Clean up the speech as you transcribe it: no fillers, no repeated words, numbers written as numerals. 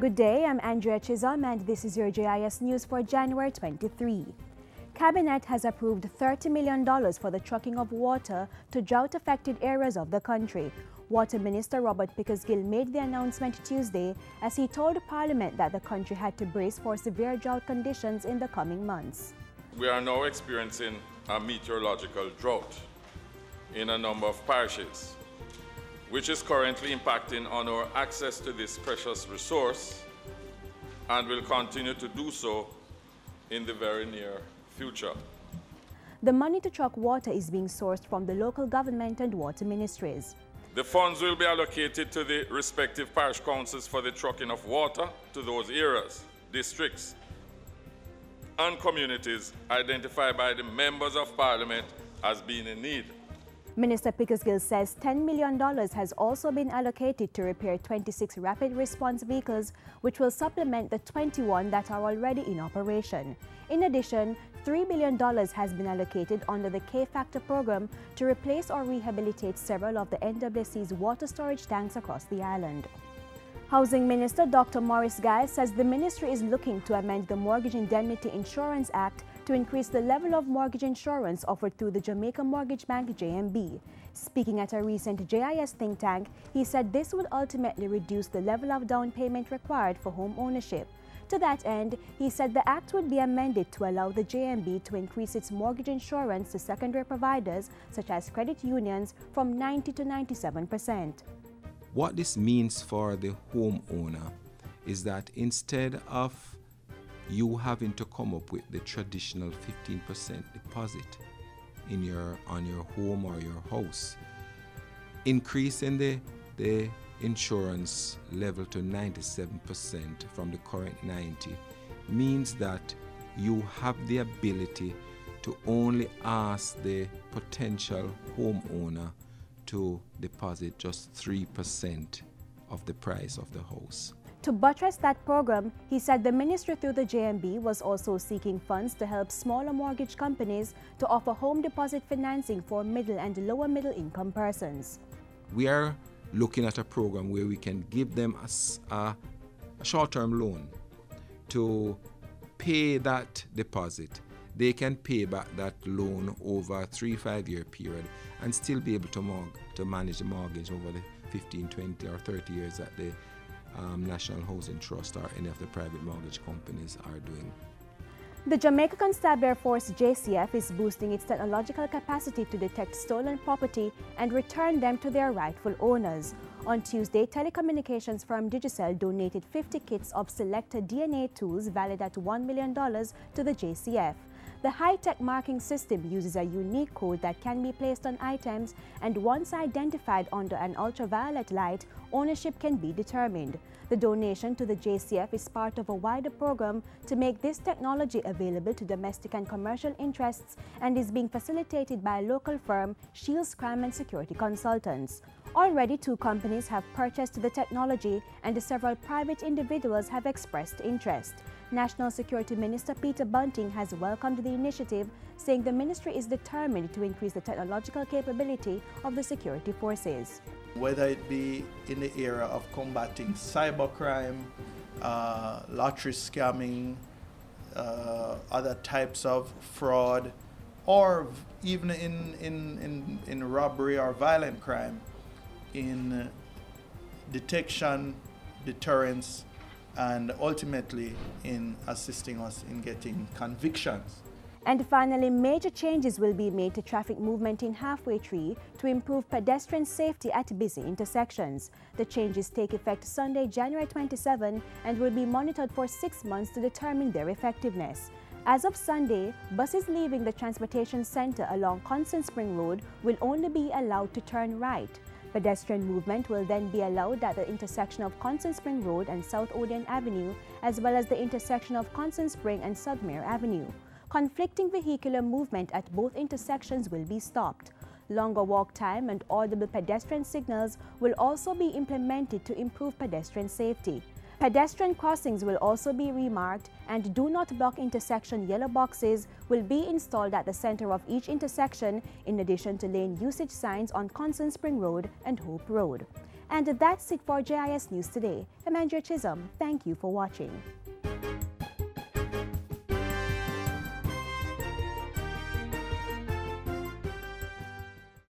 Good day, I'm Andrea Chisholm and this is your JIS News for January 23. Cabinet has approved $30 million for the trucking of water to drought-affected areas of the country. Water Minister Robert Pickersgill made the announcement Tuesday as he told Parliament that the country had to brace for severe drought conditions in the coming months. We are now experiencing a meteorological drought in a number of parishes, which is currently impacting on our access to this precious resource and will continue to do so in the very near future. The money to truck water is being sourced from the local government and water ministries. The funds will be allocated to the respective parish councils for the trucking of water to those areas, districts, and communities identified by the members of Parliament as being in need. Minister Pickersgill says $10 million has also been allocated to repair 26 rapid response vehicles, which will supplement the 21 that are already in operation. In addition, $3 billion has been allocated under the K-Factor program to replace or rehabilitate several of the NWC's water storage tanks across the island. Housing Minister Dr. Maurice Guy says the ministry is looking to amend the Mortgage Indemnity Insurance Act to increase the level of mortgage insurance offered through the Jamaica Mortgage Bank JMB. Speaking at a recent JIS think tank, he said this would ultimately reduce the level of down payment required for home ownership. To that end, he said the act would be amended to allow the JMB to increase its mortgage insurance to secondary providers such as credit unions from 90 to 97%. What this means for the homeowner is that instead of you having to come up with the traditional 15% deposit on your home or your house, increasing the insurance level to 97% from the current 90 means that you have the ability to only ask the potential homeowner to deposit just 3% of the price of the house. To buttress that program, he said the ministry through the JMB was also seeking funds to help smaller mortgage companies to offer home deposit financing for middle and lower middle income persons. We are looking at a program where we can give them a short-term loan to pay that deposit. They can pay back that loan over a 3-5 year period and still be able to manage the mortgage over the 15, 20 or 30 years that the National Housing Trust or any of the private mortgage companies are doing. The Jamaica Constabulary Force JCF is boosting its technological capacity to detect stolen property and return them to their rightful owners. On Tuesday, telecommunications firm Digicel donated 50 kits of selected DNA tools valued at $1 million to the JCF. The high-tech marking system uses a unique code that can be placed on items, and once identified under an ultraviolet light, ownership can be determined. The donation to the JCF is part of a wider program to make this technology available to domestic and commercial interests and is being facilitated by a local firm, Shields Crime and Security Consultants. Already 2 companies have purchased the technology and several private individuals have expressed interest. National Security Minister Peter Bunting has welcomed the initiative, saying the ministry is determined to increase the technological capability of the security forces. Whether it be in the area of combating cybercrime, lottery scamming, other types of fraud, or even in robbery or violent crime, in detection, deterrence, and ultimately in assisting us in getting convictions. And finally, major changes will be made to traffic movement in Halfway Tree to improve pedestrian safety at busy intersections. The changes take effect Sunday, January 27, and will be monitored for 6 months to determine their effectiveness. As of Sunday, buses leaving the transportation center along Constant Spring Road will only be allowed to turn right. Pedestrian movement will then be allowed at the intersection of Constant Spring Road and South Odeon Avenue, as well as the intersection of Constant Spring and Sudmere Avenue. Conflicting vehicular movement at both intersections will be stopped. Longer walk time and audible pedestrian signals will also be implemented to improve pedestrian safety. Pedestrian crossings will also be remarked, and do not block intersection yellow boxes will be installed at the center of each intersection, in addition to lane usage signs on Constant Spring Road and Hope Road. And that's it for JIS News today. I'm Andrea Chisholm. Thank you for watching.